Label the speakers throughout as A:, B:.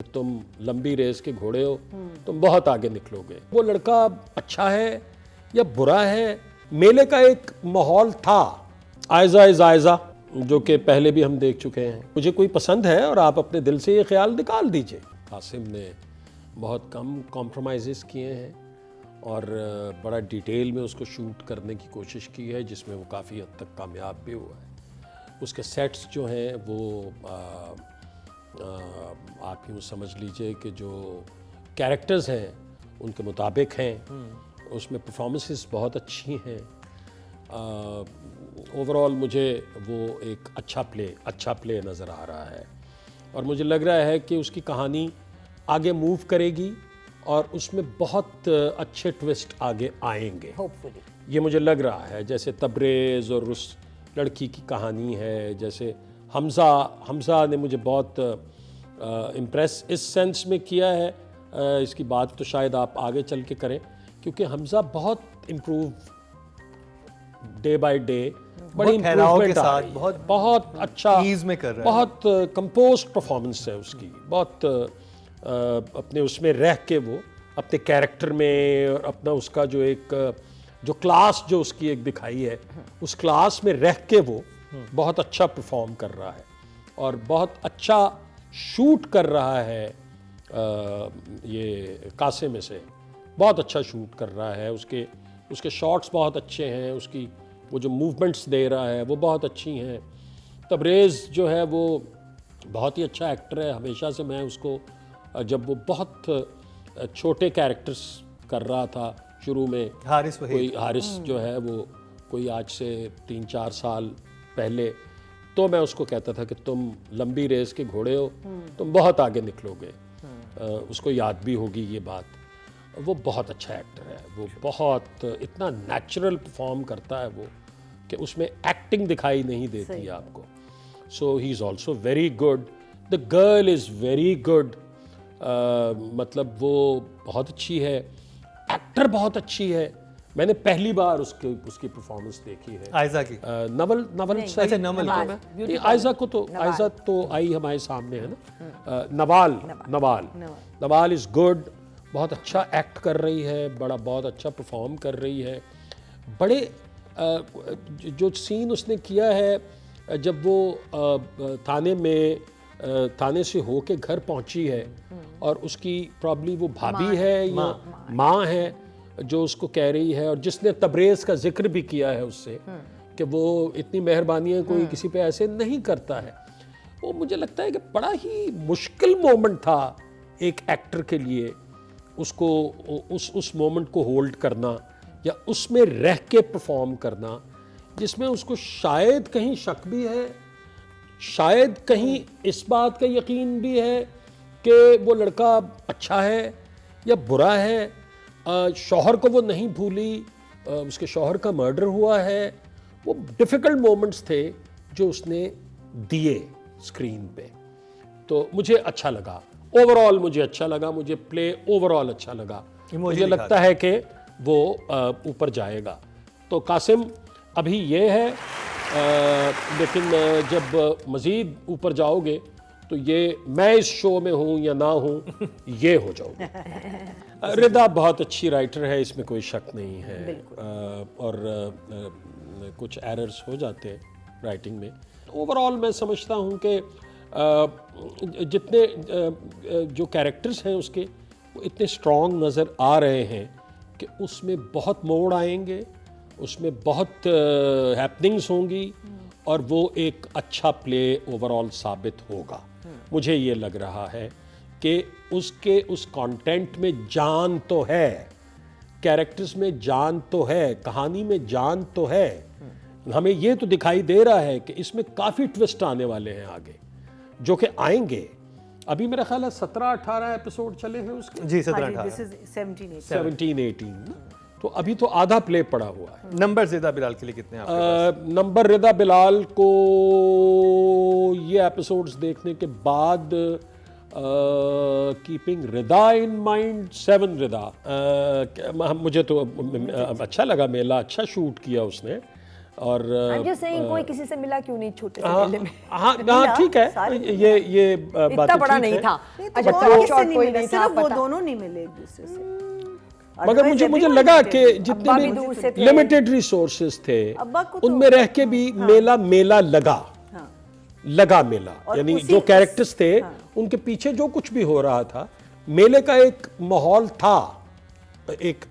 A: तुम लंबी रेस के घोड़े हो, तुम बहुत आगे निकलोगे। वो लड़का अच्छा है या बुरा है, मेले का एक माहौल था। आयजा इज आयजा, जो कि पहले भी हम देख चुके हैं। मुझे कोई पसंद है और आप अपने दिल से ये ख्याल निकाल दीजिए। कासिम ने बहुत कम कॉम्प्रोमाइज़ किए हैं और बड़ा डिटेल में उसको शूट करने की कोशिश की है, जिसमें वो काफ़ी हद तक कामयाब भी हुआ है। उसके सेट्स जो हैं वो आप यूँ समझ लीजिए कि जो कैरेक्टर्स हैं उनके मुताबिक हैं। उसमें परफॉर्मेंसेस बहुत अच्छी हैं। ओवरऑल मुझे वो एक अच्छा प्ले नज़र आ रहा है और मुझे लग रहा है कि उसकी कहानी आगे मूव करेगी और उसमें बहुत अच्छे ट्विस्ट आगे आएंगे, होपफुली। ये मुझे लग रहा है। जैसे तबरेज़ और उस लड़की की कहानी है, जैसे हमज़ा ने मुझे बहुत इम्प्रेस इस सेंस में किया है। इसकी बात तो शायद आप आगे चल के करें, क्योंकि हमज़ा बहुत इम्प्रूव डे बाय डे, बड़ी इम्प्रूवमेंट आ रही है। बहुत अच्छा
B: ईज में कर रहा है,
A: बहुत कंपोज्ड परफॉर्मेंस है उसकी। बहुत अपने उसमें रह के वो अपने कैरेक्टर में और अपना उसका जो एक जो क्लास जो उसकी एक दिखाई है, उस क्लास में रह के वो बहुत अच्छा परफॉर्म कर रहा है और बहुत अच्छा शूट कर रहा है। ये कासिम से बहुत अच्छा शूट कर रहा है। उसके शॉट्स बहुत अच्छे हैं, उसकी वो जो मूवमेंट्स दे रहा है वो बहुत अच्छी हैं। तबरेज़ जो है वो बहुत ही अच्छा एक्टर है। हमेशा से मैं उसको, जब वो बहुत छोटे कैरेक्टर्स कर रहा था शुरू में, हारिस जो है वो कोई आज से 3-4 साल पहले, तो मैं उसको कहता था कि तुम लंबी रेस के घोड़े हो, तुम बहुत आगे निकलोगे। उसको याद भी होगी ये बात। वो बहुत अच्छा एक्टर है। वो बहुत इतना नेचुरल परफॉर्म करता है वो कि उसमें एक्टिंग दिखाई नहीं देती आपको। So he is also very good. The girl is very good. मतलब वो बहुत अच्छी है, एक्टर बहुत अच्छी है। मैंने पहली बार उसकी परफॉर्मेंस देखी है।
B: आयजा की
A: नवल आयजा तो आई हमारे सामने है ना। नवाल इज़ गुड, बहुत अच्छा एक्ट कर रही है, बहुत अच्छा परफॉर्म कर रही है। बड़े जो सीन उसने किया है जब वो थाने से होके घर पहुंची है और उसकी प्रॉब्ली वो भाभी है या माँ है जो उसको कह रही है, और जिसने तबरेज़ का जिक्र भी किया है उससे कि वो इतनी मेहरबानियाँ कोई किसी पे ऐसे नहीं करता है। वो मुझे लगता है कि बड़ा ही मुश्किल मोमेंट था एक एक्टर के लिए, उसको उस मोमेंट को होल्ड करना या उसमें रह के परफॉर्म करना, जिसमें उसको शायद कहीं शक भी है, शायद कहीं इस बात का यकीन भी है कि वो लड़का अच्छा है या बुरा है। शौहर को वो नहीं भूली, उसके शौहर का मर्डर हुआ है। वो डिफ़िकल्ट मोमेंट्स थे जो उसने दिए स्क्रीन पे। तो मुझे अच्छा लगा, ओवरऑल मुझे अच्छा लगा, मुझे प्ले ओवरऑल अच्छा लगा। मुझे लगता है कि वो ऊपर जाएगा। तो कासिम अभी ये है, लेकिन जब मज़ीद ऊपर जाओगे तो ये मैं इस शो में हूँ या ना हूँ ये हो जाओगे। रिदा बहुत अच्छी राइटर है, इसमें कोई शक नहीं है। और कुछ एरर्स हो जाते हैं राइटिंग में। ओवरऑल मैं समझता हूँ कि जितने जो कैरेक्टर्स हैं उसके वो इतने स्ट्रॉन्ग नज़र आ रहे हैं कि उसमें बहुत मोड़ आएंगे, उसमें बहुत हैपनिंग्स होंगी और वो एक अच्छा प्ले ओवरऑल साबित होगा। मुझे ये लग रहा है कि उसके उस कंटेंट में जान तो है, कैरेक्टर्स में जान तो है, कहानी में जान तो है। हमें ये तो दिखाई दे रहा है कि इसमें काफ़ी ट्विस्ट आने वाले हैं आगे, जो कि आएंगे। अभी मेरा ख्याल है 17-18 एपिसोड चले हैं उसके।
B: जी 17-18
A: तो अभी तो आधा प्ले पड़ा हुआ है।
B: नंबर रिदा बिलाल के लिए कितने आपके पास?
A: नंबर रिदा बिलाल को ये एपिसोड्स देखने के बाद कीपिंग रिदा इन माइंड 7 रिदा। मुझे तो अच्छा लगा, मेला अच्छा शूट किया उसने। और
C: I'm just saying, कोई किसी से मिला क्यों नहीं छोटे से
A: हाँ
C: मेले में?
A: हाँ ठीक है, ये बात
C: इतना बड़ा नहीं था। अच्छा,
D: और
C: शॉर्ट
D: नहीं
C: कोई
D: मिले,
C: नहीं था,
D: सिर्फ वो
C: पता।
D: दोनों नहीं मिले एक दूसरे से।
A: मगर
D: Otherwise
A: मुझे
D: everyone
A: लगा
D: did.
A: कि
C: अब्बा भी दूर से
A: जितने
C: थे।
A: लिमिटेड रिसोर्सेज थे
D: अब्बा को तो-
A: उनमें रह के भी मेला लगा,
D: हाँ।
A: लगा मेला,
D: और
A: यानी
D: उसी-
A: जो कैरेक्टर्स थे
D: हाँ।
A: उनके पीछे जो कुछ भी हो रहा था, मेले का एक माहौल था, एक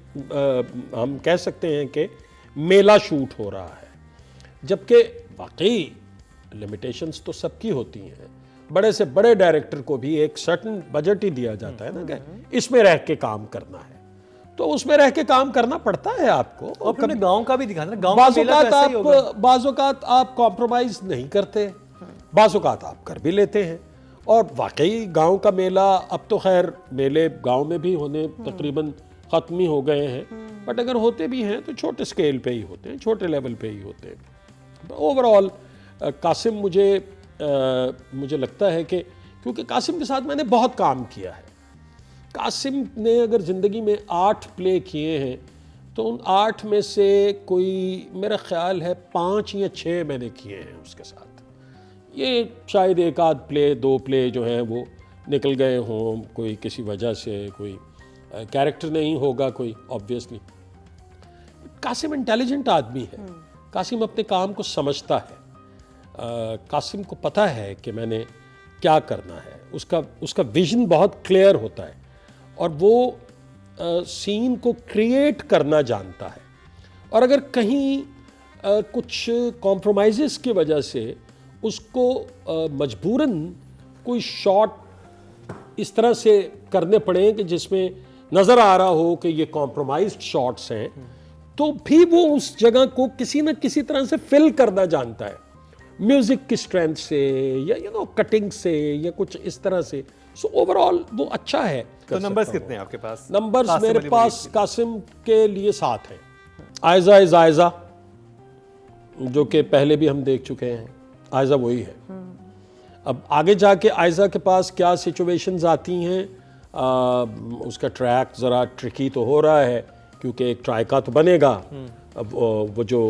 A: हम कह सकते हैं कि मेला शूट हो रहा है। जबकि वाकई लिमिटेशंस तो सबकी होती हैं, बड़े से बड़े डायरेक्टर को भी एक सर्टेन बजट ही दिया जाता है ना कि इसमें रह के काम करना है, तो उसमें रह के काम करना पड़ता है आपको।
B: और फिर गांव का भी दिखाना, गांव का मेला तो ऐसा ही होगा।
A: बाज़-औक़ात आप कॉम्प्रोमाइज नहीं करते, बाज़-औक़ात आप कर भी लेते हैं। और वाकई गांव का मेला, अब तो खैर मेले गांव में भी होने तकरीबन ख़त्म ही हो गए हैं, बट अगर होते भी हैं तो छोटे स्केल पे ही होते हैं, छोटे लेवल पे ही होते हैं। ओवरऑल कासिम मुझे लगता है कि क्योंकि कासिम के साथ मैंने बहुत काम किया है, कासिम ने अगर ज़िंदगी में 8 प्ले किए हैं तो उन 8 में से कोई मेरा ख्याल है 5 या 6 मैंने किए हैं उसके साथ। ये शायद एक आध प्ले 2 प्ले जो हैं वो निकल गए हों कोई किसी वजह से, कोई कैरेक्टर नहीं होगा कोई, ऑब्वियसली। कासिम इंटेलिजेंट आदमी है, कासिम अपने काम को समझता है, कासिम को पता है कि मैंने क्या करना है, उसका विजन बहुत क्लियर होता है और वो सीन को क्रिएट करना जानता है। और अगर कहीं कुछ कॉम्प्रोमाइज़ेस की वजह से उसको मजबूरन कोई शॉट इस तरह से करने पड़े कि जिसमें नज़र आ रहा हो कि ये कॉम्प्रोमाइज्ड शॉट्स हैं, तो भी वो उस जगह को किसी न किसी तरह से फिल करना जानता है, म्यूज़िक की स्ट्रेंथ से या कटिंग से या कुछ इस तरह से। सो ओवरऑल वो अच्छा है।
B: तो नंबर्स कितने हैं आपके पास?
A: नंबर्स
B: कासिम
A: मेरे
B: अली
A: पास
B: मलिक
A: कासिम के लिए 7 हैं। आयज़ा इज़ आयज़ा, जो कि पहले भी हम देख चुके हैं, आयज़ा वही है। अब आगे जाके आयज़ा के पास क्या सिचुएशंस आती हैं, उसका ट्रैक ज़रा ट्रिकी तो हो रहा है क्योंकि एक ट्राइका तो बनेगा। अब वो जो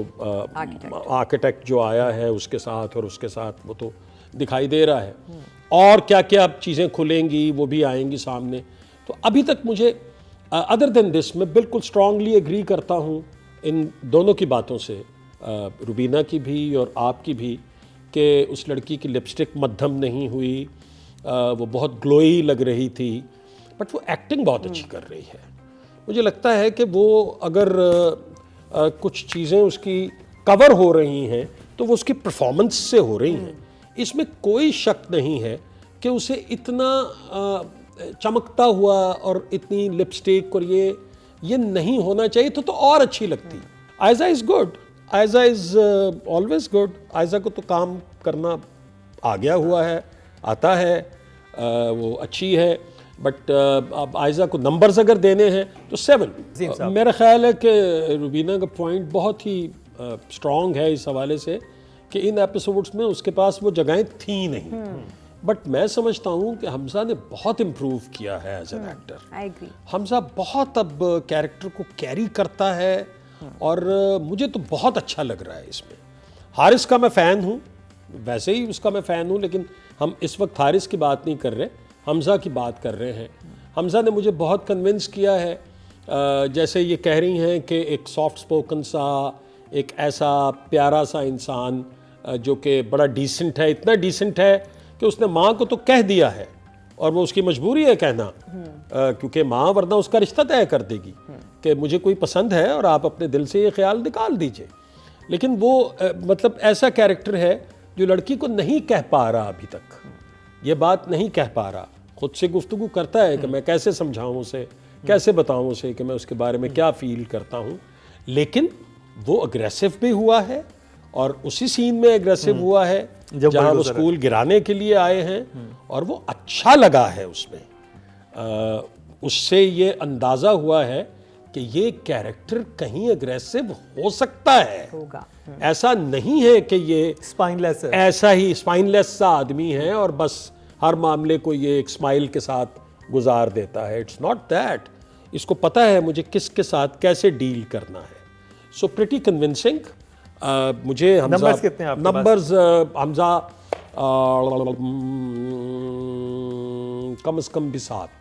A: आर्किटेक्ट जो आया है उसके साथ और उसके साथ वो तो दिखाई दे रहा है, और क्या क्या चीज़ें खुलेंगी वो भी आएंगी सामने। तो अभी तक मुझे अदर देन दिस मैं बिल्कुल स्ट्रांगली एग्री करता हूँ इन दोनों की बातों से, रुबीना की भी और आपकी भी, कि उस लड़की की लिपस्टिक मध्यम नहीं हुई, वो बहुत ग्लोई लग रही थी, बट वो एक्टिंग बहुत अच्छी कर रही है। मुझे लगता है कि वो अगर कुछ चीज़ें उसकी कवर हो रही हैं तो वो उसकी परफॉर्मेंस से हो रही हैं, इसमें कोई शक नहीं है कि उसे इतना चमकता हुआ और इतनी लिपस्टिक और ये नहीं होना चाहिए तो और अच्छी लगती। Aiza is good, Aiza is always good. Aiza को तो काम करना आ गया हुआ है, आता है, वो अच्छी है, बट अब आयज़ा को नंबर्स अगर देने हैं तो 7। मेरा ख्याल है कि रुबीना का पॉइंट बहुत ही स्ट्रॉन्ग है इस हवाले से कि इन एपिसोड्स में उसके पास वो जगहें थी नहीं, बट मैं समझता हूँ कि हमजा ने बहुत इम्प्रूव किया है as an actor.
C: I agree.
A: Hamza बहुत अब कैरेक्टर को कैरी करता है और मुझे तो बहुत अच्छा लग रहा है इसमें। हारिस का मैं फ़ैन हूँ, वैसे ही उसका मैं फ़ैन हूँ, लेकिन हम इस वक्त हारिस की बात नहीं कर रहे, हमजा की बात कर रहे हैं। हमजा ने मुझे बहुत कन्विंस किया है, जैसे ये कह रही हैं कि एक सॉफ्ट स्पोकन सा, एक ऐसा प्यारा सा इंसान जो कि बड़ा डिसेंट है, इतना डिसेंट है कि उसने माँ को तो कह दिया है और वो उसकी मजबूरी है कहना, क्योंकि माँ वरना उसका रिश्ता तय कर देगी कि मुझे कोई पसंद है और आप अपने दिल से ये ख्याल निकाल दीजिए। लेकिन वो मतलब ऐसा कैरेक्टर है जो लड़की को नहीं कह पा रहा, अभी तक ये बात नहीं कह पा रहा, खुद से गुफ्तगू करता है कि मैं कैसे समझाऊं उसे, कैसे बताऊं उसे कि मैं उसके बारे में क्या फील करता हूं, लेकिन वो अग्रेसिव भी हुआ है और उसी सीन में एग्रेसिव हुआ है जहाँ वो स्कूल गिराने के लिए आए हैं, और वो अच्छा लगा है उसमें। उससे ये अंदाज़ा हुआ है कि ये कैरेक्टर कहीं अग्रेसिव हो सकता है,
C: होगा।
A: ऐसा नहीं है कि ये
B: स्पाइनलेस है,
A: ऐसा ही स्पाइनलेस सा आदमी है और बस हर मामले को ये एक स्माइल के साथ गुजार देता है। इट्स नॉट दैट, इसको पता है मुझे किसके साथ कैसे डील करना है। सो प्रिटी कन्विंसिंग, मुझे हमजा
B: Numbers कितने हैं आपके पास?
A: नंबर्स हमजा कम से कम भी 7